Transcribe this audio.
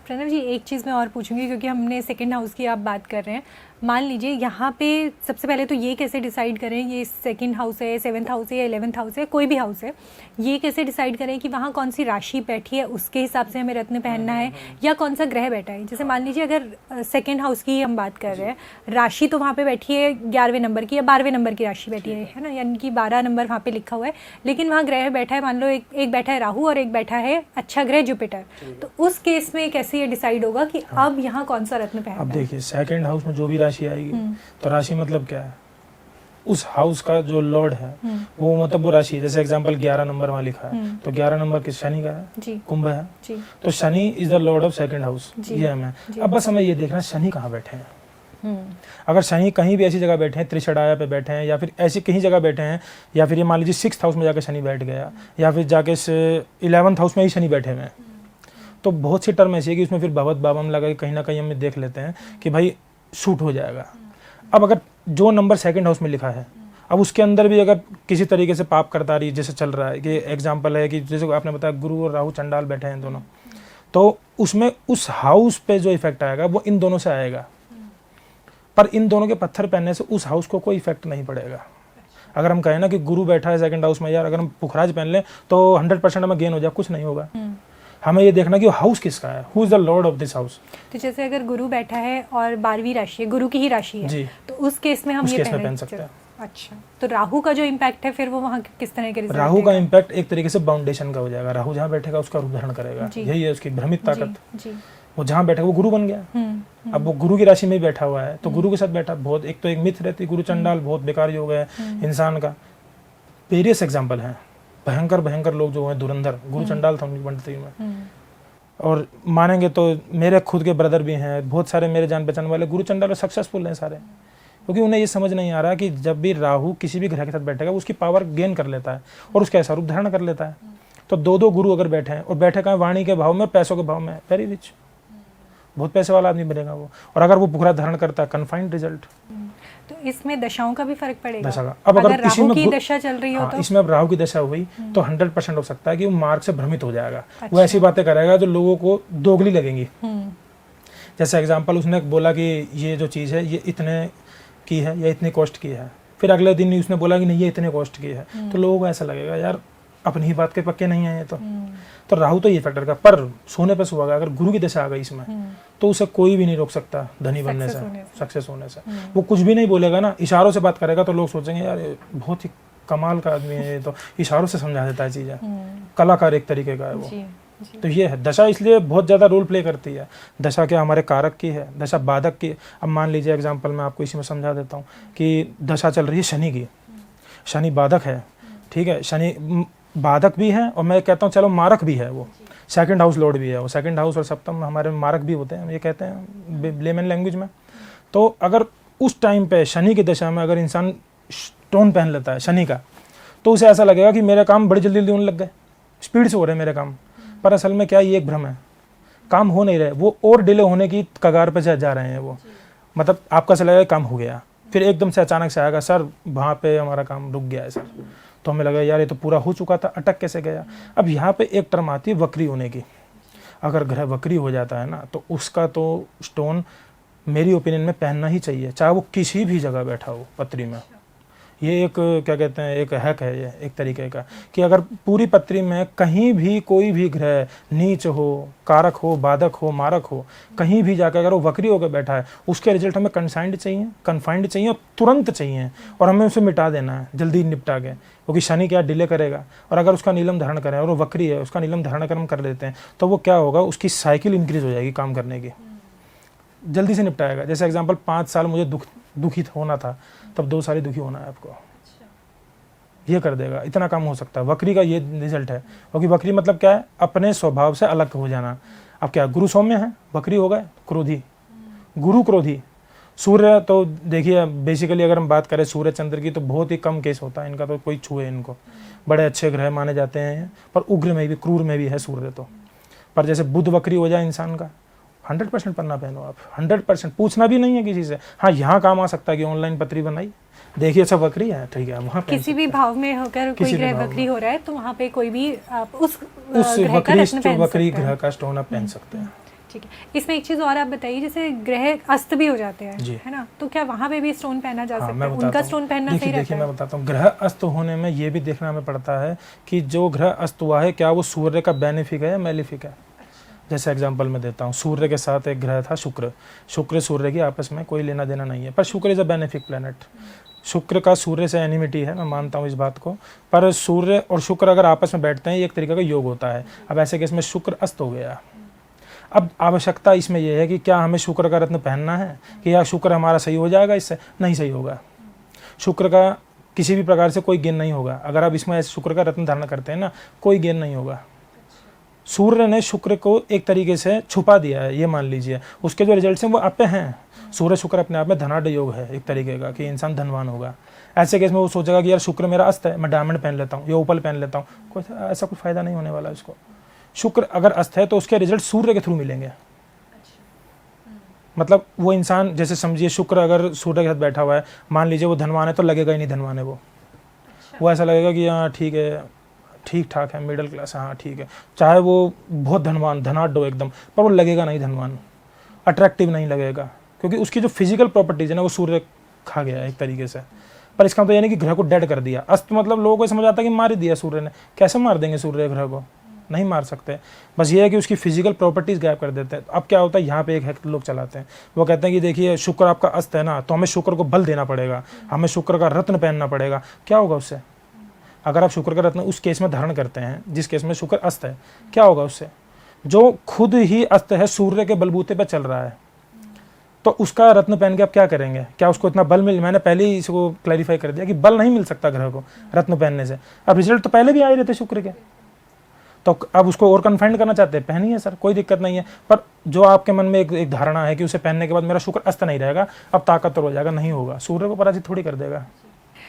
प्रणव जी, एक चीज़ मैं और पूछूंगी, क्योंकि हमने सेकंड हाउस की आप बात कर रहे हैं। मान लीजिए यहाँ पे सबसे पहले तो ये कैसे डिसाइड करें ये सेकंड हाउस है, 7th हाउस है या 11th हाउस है, कोई भी हाउस है, ये कैसे डिसाइड करें कि वहाँ कौन सी राशि बैठी है, उसके हिसाब से हमें रत्न पहनना है, या कौन सा ग्रह बैठा है। जैसे मान लीजिए अगर सेकंड हाउस की हम बात कर रहे हैं, राशि तो वहाँ पे बैठी है 11वें नंबर की या 12वें नंबर की राशि बैठी है ना, यानी कि 12 नंबर वहाँ पे लिखा हुआ है, लेकिन वहाँ ग्रह बैठा है, मान लो एक बैठा है राहु और एक बैठा है अच्छा ग्रह जुपिटर, तो उस केस में कैसे ये डिसाइड होगा कि अब यहाँ कौन सा रत्न पहनना है? अब देखिए, सेकंड हाउस में जो भी राशि आएगी, तो राशि मतलब क्या है, उस हाउस का जो लॉर्ड है वो मतलब वो राशि, जैसे एग्जांपल 11 नंबर वहाँ लिखा है, तो 11 नंबर किस शनि का है, कुंभ है, तो Shani is the Lord of second house, ये हमें अब बस हमें ये देखना है शनि कहाँ बैठे हैं। अगर शनि कहीं भी ऐसी जगह बैठे हैं, त्रिषडाया पे बैठे हैं, या फिर ऐसी कहीं जगह बैठे हैं, या फिर ये मान लीजिए 6th हाउस में जाके शनि बैठ गया, या फिर जाके 11th हाउस में ही शनि बैठे हुए हैं, तो बहुत सी टर्म ऐसी है कि उसमें फिर भगवत बाबा में लगा के कहीं ना कहीं हम देख लेते हैं कि भाई शूट हो जाएगा। अब अगर जो नंबर सेकंड हाउस में लिखा है, अब उसके अंदर भी अगर किसी तरीके से पाप करता रही जैसे चल रहा है, कि एग्जांपल है कि जैसे आपने बताया गुरु और राहु चंडाल बैठे हैं दोनों, तो उसमें उस हाउस पे जो इफेक्ट आएगा वो इन दोनों से आएगा, पर इन दोनों के पत्थर पहनने से उस हाउस को कोई इफेक्ट नहीं पड़ेगा। अगर हम कहें ना कि गुरु बैठा है सेकंड हाउस में, यार अगर हम पुखराज पहन लें तो 100% हमें गेन हो जाए, कुछ नहीं होगा। हमें ये देखना कि हाउस किसका है, who is the Lord of this house. तो जैसे अगर गुरु बैठा है और 12वीं राशि है, गुरु की ही राशि है जी, तो उस केस में हम ये पहन सकते हैं। अच्छा, तो राहु का जो इम्पैक्ट है फिर वो वहाँ किस तरह के रिजल्ट? राहु का इम्पैक्ट एक तरीके से बाउंडेशन का हो जाएगा, राहु जहाँ बैठेगा उसका रूप धारण करेगा, यही है उसकी भ्रमित ताकत। वो जहाँ बैठेगा वो गुरु बन गया। अब वो गुरु की राशि में ही बैठा हुआ है, तो गुरु के साथ बैठा, बहुत एक तो एक मिथ रहती, गुरु चंडाल बहुत बेकार योग है इंसान का। वेरियस एग्जाम्पल है, भयंकर भयंकर लोग जो है धुरंधर, गुरु चंडाल था उनकी बनती में। और मानेंगे तो मेरे खुद के ब्रदर भी हैं, बहुत सारे मेरे जान पहचान वाले गुरु चंडाल और सक्सेसफुल हैं सारे, क्योंकि उन्हें ये समझ नहीं आ रहा कि जब भी राहु किसी भी ग्रह के साथ बैठेगा वो उसकी पावर गेन कर लेता है और उसका ऐसा रूप धारण कर लेता है। तो दो गुरु अगर बैठे हैं और बैठे कहाँ, वाणी के भाव में, पैसों के भाव में, वेरी रिच, बहुत पैसे वाला आदमी बनेगा वो। और अगर वो पुखरा धारण करता है, कन्फाइंड रिजल्ट। तो इसमें दशाओं का भी फर्क पड़ेगा। दशा का अब अगर किसी राहु में की दशा चल रही हो तो इसमें अब राहु की दशा हुई तो 100% हो सकता है कि वो मार्ग से भ्रमित हो जाएगा। वो ऐसी बातें करेगा जो लोगों को दोगली लगेंगी। जैसे एग्जांपल उसने बोला कि ये जो चीज़ है ये इतने की है या इतनी कॉस्ट की है, फिर अगले दिन ही उसने बोला कि नहीं ये इतने कॉस्ट की है, तो लोगों को ऐसा लगेगा यार अपनी ही बात के पक्के नहीं है ये तो राहु तो ये फैक्टर का। पर सोने पे सुहागा, अगर गुरु की दशा आ गई इसमें तो उसे कोई भी नहीं रोक सकता धनी बनने से, सक्सेस होने से। वो कुछ भी नहीं बोलेगा ना, इशारों से बात करेगा तो लोग सोचेंगे यार बहुत ही कमाल का आदमी है, तो इशारों से समझा देता है चीज़ें, कलाकार एक तरीके का है वो। तो ये है दशा, इसलिए बहुत ज़्यादा रोल प्ले करती है। दशा क्या हमारे कारक की है, दशा बाधक की। अब मान लीजिए एग्जाम्पल मैं आपको इसी में समझा देता हूँ कि दशा चल रही है शनि की, शनि बाधक है, ठीक है, शनि बाधक भी है और मैं कहता हूँ चलो मारक भी है, वो सेकंड हाउस लॉर्ड भी है, वो सेकंड हाउस और सप्तम हमारे में मारक भी होते हैं, ये कहते हैं लेमन लैंग्वेज में। तो अगर उस टाइम पे शनि की दशा में अगर इंसान स्टोन पहन लेता है शनि का, तो उसे ऐसा लगेगा कि मेरे काम बड़ी जल्दी जल्दी होने लग गए, स्पीड से हो रहे हैं मेरे काम। पर असल में क्या, ये एक भ्रम है, काम हो नहीं रहे, वो और डिले होने की कगार पर जा रहे हैं वो। मतलब आपका चला काम हो गया, फिर एकदम से अचानक से आएगा सर वहाँ पे हमारा काम रुक गया है सर, तो हमें लगा यार ये तो पूरा हो चुका था, अटक कैसे गया। अब यहाँ पे एक टर्म आती है वक्री होने की। अगर ग्रह वक्री हो जाता है ना तो उसका तो स्टोन मेरी ओपिनियन में पहनना ही चाहिए, चाहे वो किसी भी जगह बैठा हो पत्री में। ये एक क्या कहते हैं, एक हैक है ये एक तरीके का, कि अगर पूरी पत्री में कहीं भी कोई भी ग्रह नीच हो, कारक हो, बाधक हो, मारक हो, कहीं भी जाकर अगर वो वक्री होकर बैठा है, उसके रिजल्ट हमें कन्फाइंड चाहिए और तुरंत चाहिए, और हमें उसे मिटा देना है जल्दी निपटा के, क्योंकि शनि क्या डिले करेगा। और अगर उसका नीलम धारण करें और वो वक्री है, उसका नीलम धारण कर हम कर लेते हैं, तो वो क्या होगा, उसकी साइकिल इंक्रीज हो जाएगी काम करने की, जल्दी से निपटाएगा। जैसे एग्जाम्पल 5 साल मुझे दुखी होना था, तब 2 साल ही दुखी होना है आपको, ये कर देगा, इतना काम हो सकता है। वक्री का ये रिजल्ट है, क्योंकि वक्री मतलब क्या है, अपने स्वभाव से अलग हो जाना। अब क्या गुरु सौम्य है, वक्री हो गए क्रोधी, गुरु क्रोधी। सूर्य तो देखिए बेसिकली अगर हम बात करें सूर्य चंद्र की तो बहुत ही कम केस होता है इनका, तो कोई छुए इनको, बड़े अच्छे ग्रह माने जाते हैं, पर उग्र में भी क्रूर में भी है सूर्य तो। पर जैसे बुध वक्री हो जाए इंसान का, 100% पन्ना पहनो आप, 100% पूछना भी नहीं है किसी से। हाँ यहाँ काम आ सकता है कि ऑनलाइन पत्री बनाई, देखिए सब वक्री है, ठीक है, वहाँ किसी भी भाव में होकर कोई ग्रह वक्री हो रहा है तो वहाँ पे कोई भी आप उस वक्री ग्रह का स्टोन आप पहन सकते हैं। ठीक है, इसमें एक चीज़ और आप बताइए, जैसे ग्रह अस्त भी हो जाते हैं, है ना, तो क्या वहाँ पे भी स्टोन पहना जा सकता है? उनका स्टोन पहनना सही रहता है? देखिए मैं बताता हूँ, ग्रह अस्त होने में ये भी देखना हमें पड़ता है कि जो ग्रह अस्त हुआ है क्या वो सूर्य का बेनिफिक है या मेलिफिक है। जैसे एग्जांपल मैं देता हूँ, सूर्य के साथ एक ग्रह था शुक्र सूर्य की आपस में कोई लेना देना नहीं है, पर शुक्र इज अ बेनिफिक प्लैनेट। शुक्र का सूर्य से एनिमिटी है, मैं मानता हूँ इस बात को, पर सूर्य और शुक्र अगर आपस में बैठते हैं ये एक तरीके का योग होता है। अब ऐसे केस में शुक्र अस्त हो गया, अब आवश्यकता इसमें यह है कि क्या हमें शुक्र का रत्न पहनना है कि या शुक्र हमारा सही हो जाएगा इससे? नहीं सही होगा। शुक्र का किसी भी प्रकार से कोई गेन नहीं होगा। अगर आप इसमें ऐसे शुक्र का रत्न धारण करते हैं ना, कोई गेन नहीं होगा। सूर्य ने शुक्र को एक तरीके से छुपा दिया है, ये मान लीजिए। उसके जो रिजल्ट्स हैं वो आप पे हैं। सूर्य शुक्र अपने आप में धनाढ़ योग है एक तरीके का, कि इंसान धनवान होगा। ऐसे केस में वो सोचेगा कि यार शुक्र मेरा अस्त है, मैं डायमंड पहन लेता हूँ या ओपल पहन लेता हूँ, कोई ऐसा कोई फायदा नहीं होने वाला उसको। शुक्र अगर अस्त है तो उसके रिजल्ट सूर्य के थ्रू मिलेंगे। मतलब वो इंसान, जैसे समझिए शुक्र अगर सूर्य के साथ बैठा हुआ है, मान लीजिए वो धनवान है तो लगेगा ही नहीं धनवान है वो ऐसा लगेगा कि हाँ ठीक है, ठीक ठाक है, मिडिल क्लास है, हाँ ठीक है। चाहे वो बहुत धनवान धनाढ़ हो एकदम, पर वो लगेगा नहीं धनवान, अट्रैक्टिव नहीं लगेगा, क्योंकि उसकी जो फिजिकल प्रॉपर्टीज है ना वो सूर्य खा गया है एक तरीके से। पर इसका मतलब यानी कि ग्रह को डेड कर दिया। अस्त मतलब लोगों को समझ आता है कि मार ही दिया सूर्य ने। कैसे मार देंगे सूर्य ग्रह को? नहीं मार सकते। बस ये है कि उसकी फिजिकल प्रॉपर्टीज गायब कर देते हैं। अब क्या होता है, यहाँ पे एक हैक लोग चलाते हैं, वो कहते हैं कि देखिए शुक्र आपका अस्त है ना, तो हमें शुक्र को बल देना पड़ेगा, हमें शुक्र का रत्न पहनना पड़ेगा। क्या होगा उससे? अगर आप शुक्र का रत्न उस केस में धारण करते हैं जिस केस में शुक्र अस्त है, क्या होगा उससे? जो खुद ही अस्त है, सूर्य के बलबूते पर चल रहा है, तो उसका रत्न पहन के आप क्या करेंगे? क्या उसको इतना बल मिल? मैंने पहले ही इसको क्लैरिफाई कर दिया कि बल नहीं मिल सकता ग्रह को रत्न पहनने से। अब रिजल्ट तो पहले भी आ ही रहे थे शुक्र के, तो अब उसको और कन्फाइंड करना चाहते हैं, पहनिए सर, कोई दिक्कत नहीं है। पर जो आपके मन में एक धारणा है कि उसे पहनने के बाद मेरा शुक्र अस्त नहीं रहेगा, अब ताकतवर हो जाएगा, नहीं होगा। सूर्य को पराजित थोड़ी कर देगा।